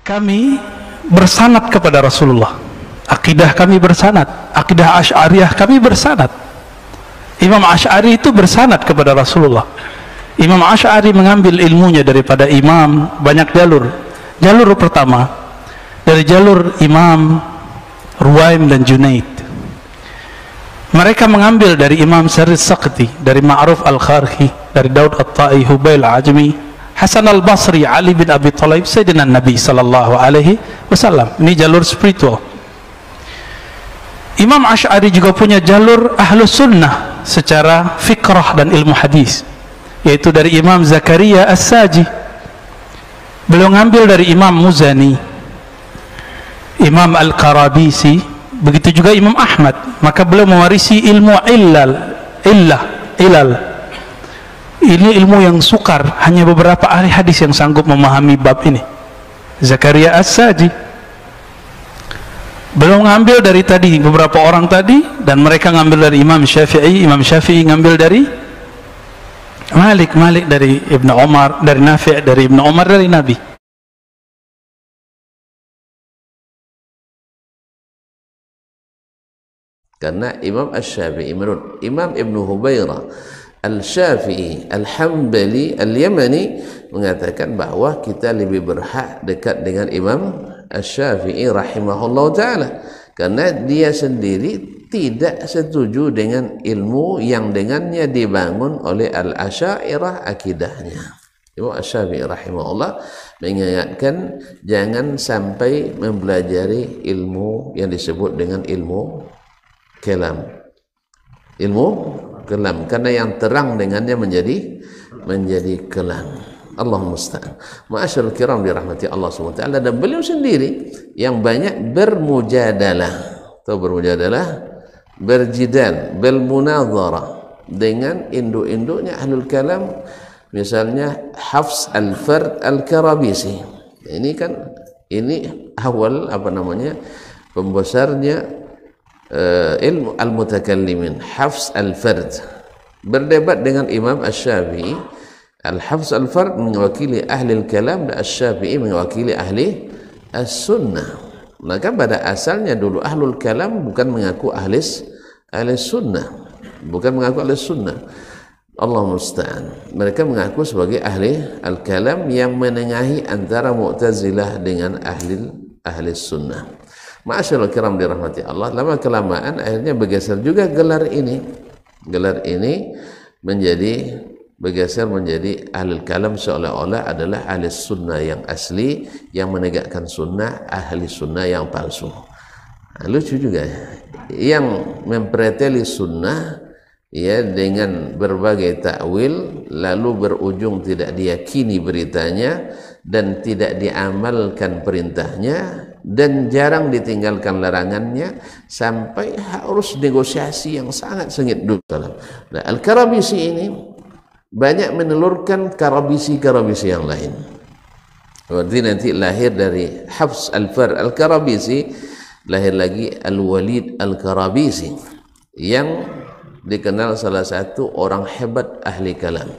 Kami bersanad kepada Rasulullah. Akidah kami bersanad. Akidah Asy'ariyah kami bersanad. Imam Asy'ari itu bersanad kepada Rasulullah. Imam Asy'ari mengambil ilmunya daripada imam, banyak jalur. Jalur pertama dari jalur Imam Ruwaim dan Junaid. Mereka mengambil dari Imam Sarid Saqti, dari Ma'ruf Al-Kharhi, dari Daud At-Tai, Hubail Ajmi, Hasan Al-Basri, Ali bin Abi Thalib, Sayyidina Nabi sallallahu alaihi wasallam. Ini jalur spiritual. Imam Asy'ari juga punya jalur Ahlus Sunnah secara fikrah dan ilmu hadis, yaitu dari Imam Zakaria As-Saji. Beliau ngambil dari Imam Muzani, Imam Al-Qarabisi, begitu juga Imam Ahmad. Maka beliau mewarisi ilmu ilal. Ini ilmu yang sukar, hanya beberapa ahli hadis yang sanggup memahami bab ini. Zakaria As-Saji. Beliau ngambil dari tadi beberapa orang tadi, dan mereka ngambil dari Imam Syafi'i. Imam Syafi'i ngambil dari Malik dari Ibnu Umar, dari Nafi' dari Ibnu Umar, dari Nabi. Karena Imam Asy-Syafi'i menurut Imam Ibnu Hubairah Al-Syafi'i Al-Hambali Al-Yamani mengatakan bahwa kita lebih berhak dekat dengan Imam Asy-Syafi'i rahimahullah ta'ala, karena dia sendiri tidak setuju dengan ilmu yang dengannya dibangun oleh Al-Asy'ariyah akidahnya. Imam Asy-Syafi'i rahimahullah mengingatkan jangan sampai mempelajari ilmu yang disebut dengan ilmu kalam, karena yang terang dengannya menjadi kelam. Allahumma musta'an. Ma'asyarul kiram dirahmati Allah SWT, dan beliau sendiri yang banyak bermujadalah. Tahu bermujadalah? Berjidal, bermunadharah dengan induk-induknya ahlul kalam. Misalnya Hafs Al-Fard Al-Karabisi. Ini awal pembesarnya ilmu al-mutakallimin, Hafs Al-Fard, berdebat dengan Imam Asy-Syafi'i. Al-Hafs Al-Fard mewakili ahli al-kalam dan Asy-Syafi'i mewakili ahli as-sunnah. Maka pada asalnya dulu ahlul kalam bukan mengaku ahli sunnah, Allah musta'an. Mereka mengaku sebagai ahli al-kalam yang menengahi antara Mu'tazilah dengan ahli sunnah. Ma'asyarul kiram dirahmati Allah, lama kelamaan akhirnya bergeser juga gelar ini bergeser menjadi ahli kalam, seolah-olah adalah ahli sunnah yang asli, yang menegakkan sunnah, ahli sunnah yang palsu. Lucu juga yang mempreteli sunnah ya dengan berbagai takwil, lalu berujung tidak diyakini beritanya dan tidak diamalkan perintahnya, dan jarang ditinggalkan larangannya, sampai harus negosiasi yang sangat sengit dulu. Nah, Al-Karabisi ini banyak menelurkan karabisi yang lain. Berarti nanti lahir dari Hafs Al-Fard Al-Karabisi, lahir lagi Al-Walid Al-Karabisi, yang dikenal salah satu orang hebat ahli kalam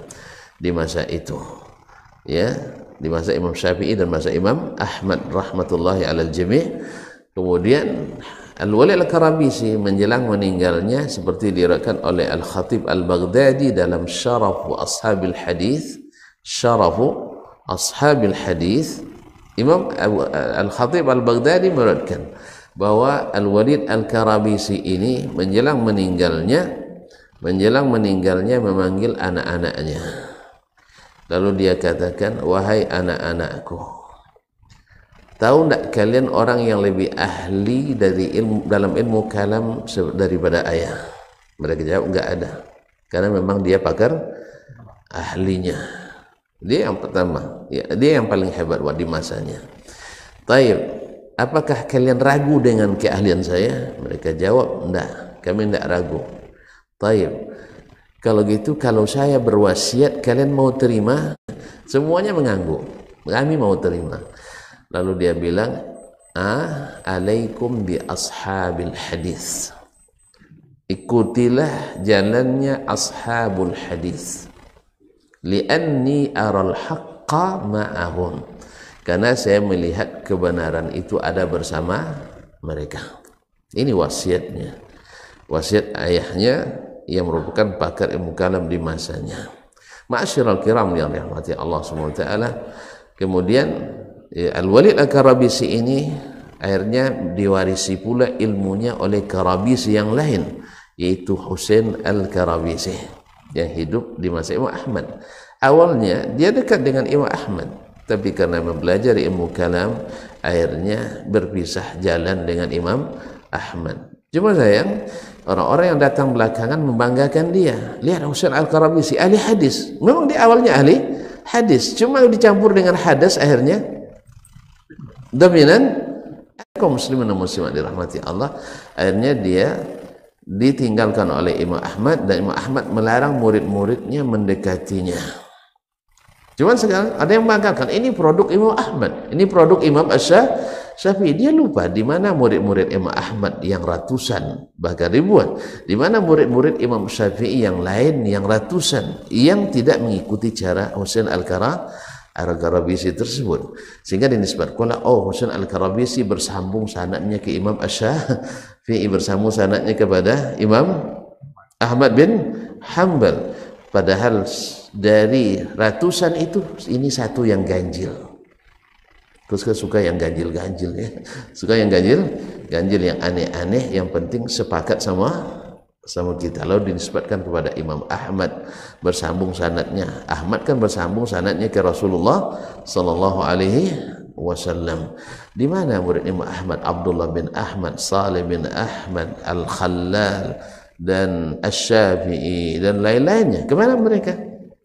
di masa itu, ya, di masa Imam Syafi'i dan masa Imam Ahmad rahmatullahi alal jami'. Kemudian Al-Walid Al-Karabisi menjelang meninggalnya, seperti diriwayatkan oleh Al-Khatib Al-Baghdadi dalam Syarafu Ashabil Hadis, Imam Al-Khatib Al-Baghdadi meriwayatkan bahwa Al-Walid Al-Karabisi ini menjelang meninggalnya memanggil anak-anaknya. Lalu dia katakan, wahai anak-anakku, tahu tidak kalian orang yang lebih ahli dalam ilmu kalam daripada ayah? Mereka jawab, enggak ada, karena memang dia pakar ahlinya. Dia yang pertama, ya, dia yang paling hebat di masanya. Taib, apakah kalian ragu dengan keahlian saya? Mereka jawab, enggak, kami enggak ragu. Taib, kalau gitu, kalau saya berwasiat kalian mau terima? Semuanya mengangguk, kami mau terima. Lalu dia bilang, alaikum bi ashabil hadis, ikutilah jalannya ashabul hadis, li'anni aral haqqa ma'ahum, karena saya melihat kebenaran itu ada bersama mereka. Ini wasiatnya, wasiat ayahnya yang merupakan pakar ilmu kalam di masanya. Ma'asyiral kiram yang dirahmati Allah SWT. Kemudian Al-Walid Al-Karabisi ini akhirnya diwarisi pula ilmunya oleh Karabisi yang lain, yaitu Husain Al-Karabisi yang hidup di masa Imam Ahmad. Awalnya dia dekat dengan Imam Ahmad, tapi karena mempelajari ilmu kalam akhirnya berpisah jalan dengan Imam Ahmad. Cuma sayang, orang-orang yang datang belakangan membanggakan dia. Lihat Husain Al-Karabisi, ahli hadis. Memang di awalnya ahli hadis, cuma dicampur dengan hadas akhirnya dominan. Kaum muslimin dan muslimat dirahmati Allah, akhirnya dia ditinggalkan oleh Imam Ahmad, dan Imam Ahmad melarang murid-muridnya mendekatinya. Cuman sekarang ada yang banggakan, ini produk Imam Ahmad, ini produk Imam Syafi'i. Dia lupa di mana murid-murid Imam Ahmad yang ratusan bahkan ribuan, di mana murid-murid Imam Syafi'i yang lain yang ratusan yang tidak mengikuti cara Husain Al-Karabisi tersebut, sehingga dinisbatkan Husain Al-Karabisi bersambung sanadnya ke Imam Syafi'i, bersambung sanadnya kepada Imam Ahmad bin Hanbal, padahal dari ratusan itu ini satu yang ganjil. Terus suka yang ganjil-ganjil ya, suka yang ganjil yang aneh-aneh, yang penting sepakat sama kita. Lalu dinisbatkan kepada Imam Ahmad, bersambung sanadnya. Ahmad kan bersambung sanadnya ke Rasulullah sallallahu alaihi wasallam. Di mana murid Imam Ahmad? Abdullah bin Ahmad, Salih bin Ahmad, Al-Khallal dan Asy-Syafi'i dan lain-lainnya. Kemana mereka?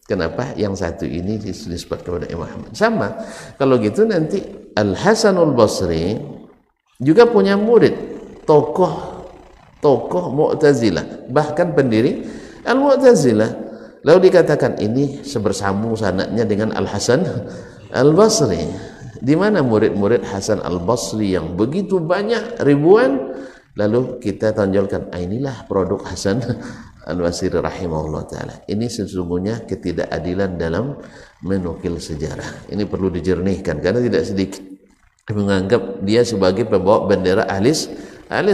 Kenapa yang satu ini disebut kepada Imam Ahmad? Sama, kalau gitu nanti Al-Hasanul Basri juga punya murid, tokoh Mu'tazilah, bahkan pendiri Al-Mu'tazilah. Lalu dikatakan ini sebersambung sanadnya dengan Al-Hasan Al-Basri. Di mana murid-murid Hasan Al-Basri yang begitu banyak, ribuan? Lalu kita tonjolkan, inilah produk Hasan Al-Basri rahimahullah ta'ala. Ini sesungguhnya ketidakadilan dalam menukil sejarah. Ini perlu dijernihkan, karena tidak sedikit menganggap dia sebagai pembawa bendera ahli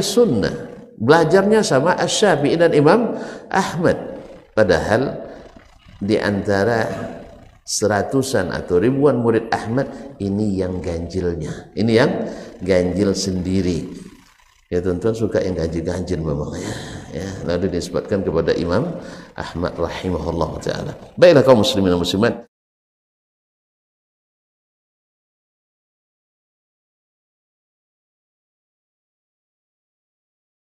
sunnah. Belajarnya sama Asy-Syafi'i dan Imam Ahmad, padahal di antara seratusan atau ribuan murid Ahmad, ini yang ganjilnya, ini yang ganjil sendiri. Ya tuan-tuan suka yang ganjil-ganjil memang ya. Lalu disebutkan kepada Imam Ahmad rahimahullah ta'ala. Baiklah kaum muslimin dan muslimat,